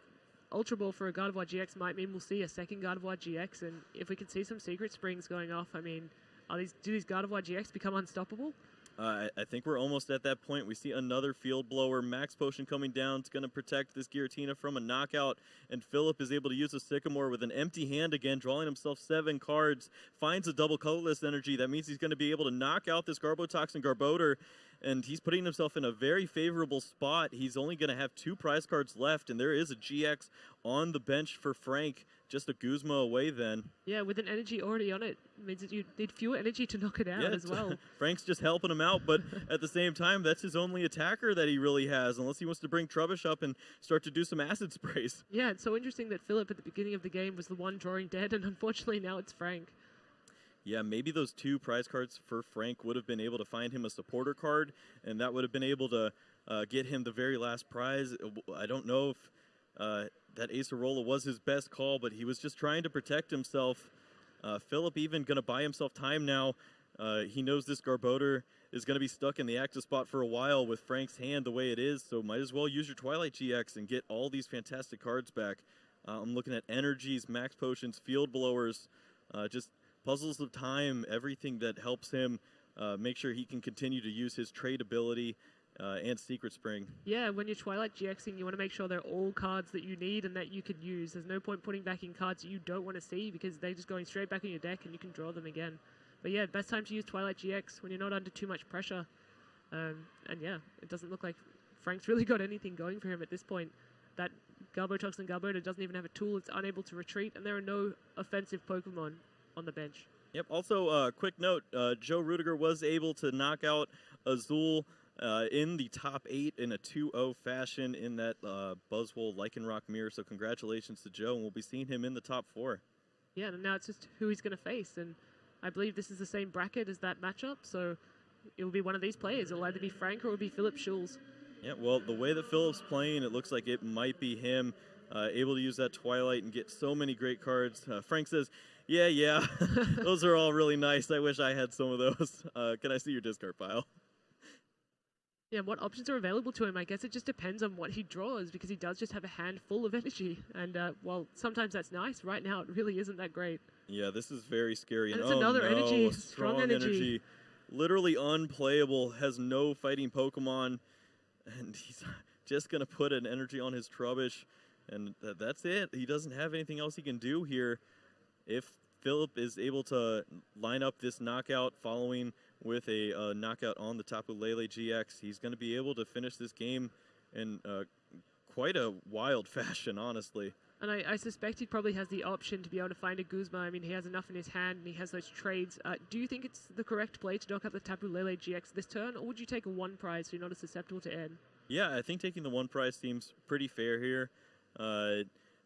A: Ultra Ball for a Gardevoir GX might mean we'll see a second Gardevoir GX, and if we can see some Secret Springs going off, I mean, do these Gardevoir GX become unstoppable?
B: I think we're almost at that point. We see another Field Blower. Max Potion coming down. It's going to protect this Giratina from a knockout. And Philip is able to use a Sycamore with an empty hand again, drawing himself 7 cards. Finds a double colorless energy. That means he's going to be able to knock out this Garbotoxin Garbodor. And he's putting himself in a very favorable spot. He's only going to have 2 prize cards left. And there is a GX on the bench for Frank. Just a Guzma away then.
A: Yeah, with an energy already on it, means that you need fewer energy to knock it out as well.
B: Frank's just helping him out, but at the same time, that's his only attacker that he really has, unless he wants to bring Trubbish up and start to do some acid sprays.
A: Yeah, it's so interesting that Philip at the beginning of the game was the one drawing dead, and unfortunately now it's Frank.
B: Yeah, maybe those 2 prize cards for Frank would have been able to find him a supporter card, and that would have been able to get him the very last prize. I don't know if that Acerola was his best call, but he was just trying to protect himself. Philip even going to buy himself time now. He knows this Garbodor is going to be stuck in the active spot for a while with Frank's hand the way it is, so might as well use your Twilight GX and get all these fantastic cards back. I'm looking at energies, max potions, field blowers, just puzzles of time, everything that helps him make sure he can continue to use his trade ability and Secret Spring.
A: Yeah, when you're Twilight GXing, you want to make sure they're all cards that you need and that you could use. There's no point putting back in cards that you don't want to see because they're just going straight back in your deck and you can draw them again. But yeah, best time to use Twilight GX when you're not under too much pressure. And yeah, it doesn't look like Frank's really got anything going for him at this point. That Garbotoxin Garbodor doesn't even have a tool. It's unable to retreat, and there are no offensive Pokemon on the bench.
B: Yep, also, quick note, Joe Rudiger was able to knock out Azul in the top 8 in a 2-0 fashion in that Buzzwole Lycanroc mirror, so congratulations to Joe, and we'll be seeing him in the top 4.
A: Yeah, and now it's just who he's going to face, and I believe this is the same bracket as that matchup, so it will be one of these players. It'll either be Frank or it'll be Philip Schulz.
B: Yeah, well, the way that Philip's playing, it looks like it might be him able to use that Twilight and get so many great cards. Frank says, yeah, those are all really nice. I wish I had some of those. Can I see your discard pile?
A: Yeah, what options are available to him? I guess it just depends on what he draws because he does just have a hand full of energy. And while sometimes that's nice, right now it really isn't that great.
B: Yeah, this is very scary.
A: And it's another energy, strong
B: energy. Literally unplayable, has no fighting Pokemon. And he's just going to put an energy on his Trubbish. And that's it. He doesn't have anything else he can do here. If Philip is able to line up this knockout following with a knockout on the Tapu Lele GX, he's going to be able to finish this game in quite a wild fashion, honestly.
A: And I suspect he probably has the option to be able to find a Guzma. I mean, he has enough in his hand, and he has those trades. Do you think it's the correct play to knock out the Tapu Lele GX this turn, or would you take a 1 prize so you're not as susceptible to N?
B: Yeah, I think taking the 1 prize seems pretty fair here.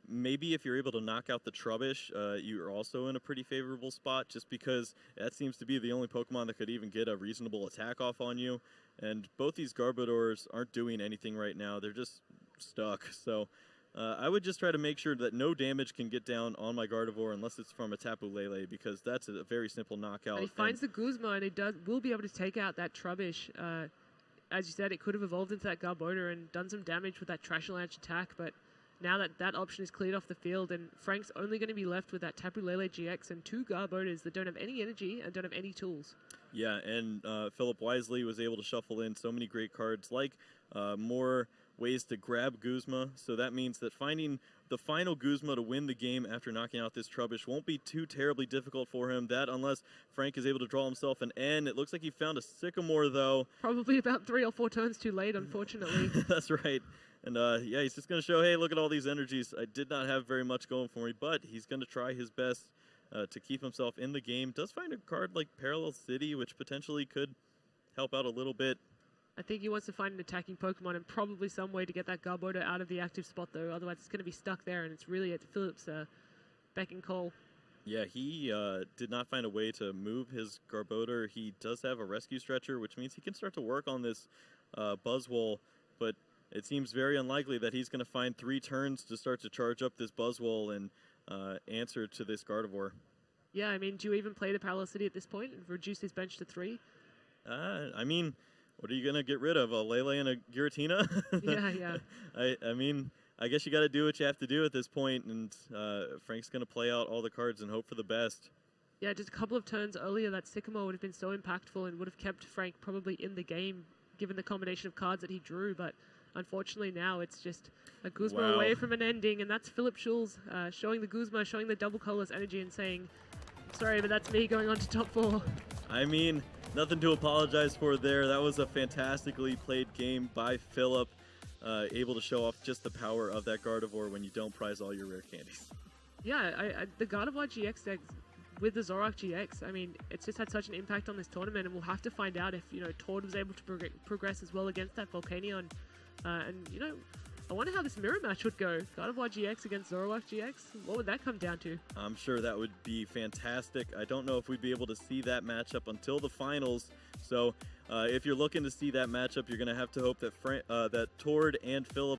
B: Maybe if you're able to knock out the Trubbish, you're also in a pretty favorable spot just because that seems to be the only Pokemon that could even get a reasonable attack off on you. And both these Garbodors aren't doing anything right now. They're just stuck. So I would just try to make sure that no damage can get down on my Gardevoir unless it's from a Tapu Lele, because that's a very simple knockout.
A: And he finds the Guzma, and will be able to take out that Trubbish. As you said, it could have evolved into that Garbodor and done some damage with that Trash Launch attack, but now that option is cleared off the field, and Frank's only going to be left with that Tapu Lele GX and 2 Garbodors that don't have any energy and don't have any tools.
B: Yeah, and Philip wisely was able to shuffle in so many great cards, like more ways to grab Guzma. So that means that finding the final Guzma to win the game after knocking out this Trubbish won't be too terribly difficult for him. That unless Frank is able to draw himself an N. It looks like he found a Sycamore, though.
A: Probably about 3 or 4 turns too late, unfortunately.
B: That's right. And yeah, he's just going to show, hey, look at all these energies. I did not have very much going for me, but he's going to try his best to keep himself in the game. Does find a card like Parallel City, which potentially could help out a little bit.
A: I think he wants to find an attacking Pokemon and probably some way to get that Garbodor out of the active spot, though. Otherwise, it's going to be stuck there, and it's really at Philip's beck and call.
B: Yeah, he did not find a way to move his Garbodor. He does have a Rescue Stretcher, which means he can start to work on this Buzzwole, but it seems very unlikely that he's going to find 3 turns to start to charge up this Buzzwole and answer to this Gardevoir.
A: Yeah, I mean, do you even play the Parallel City at this point and reduce his bench to 3?
B: I mean, what are you going to get rid of, a Lele and a Giratina?
A: Yeah.
B: I mean, I guess you got to do what you have to do at this point, and Frank's going to play out all the cards and hope for the best.
A: Yeah, just a couple of turns earlier, that Sycamore would have been so impactful and would have kept Frank probably in the game, given the combination of cards that he drew, but unfortunately now it's just a Guzma away from an ending, and that's Philip Schulz showing the Guzma, showing the double colorless energy and saying, sorry, but that's me going on to top 4.
B: I mean, nothing to apologize for there. That was a fantastically played game by Philip, able to show off just the power of that Gardevoir when you don't prize all your rare candies.
A: Yeah, the Gardevoir GX deck with the Zoroark GX, I mean, it's just had such an impact on this tournament, and we'll have to find out if, Tord was able to progress as well against that Volcanion. And, I wonder how this mirror match would go. Gardevoir GX against Zoroark GX? What would that come down to? I'm
B: sure that would be fantastic. I don't know if we'd be able to see that matchup until the finals. So if you're looking to see that matchup, you're going to have to hope that that Tord and Philip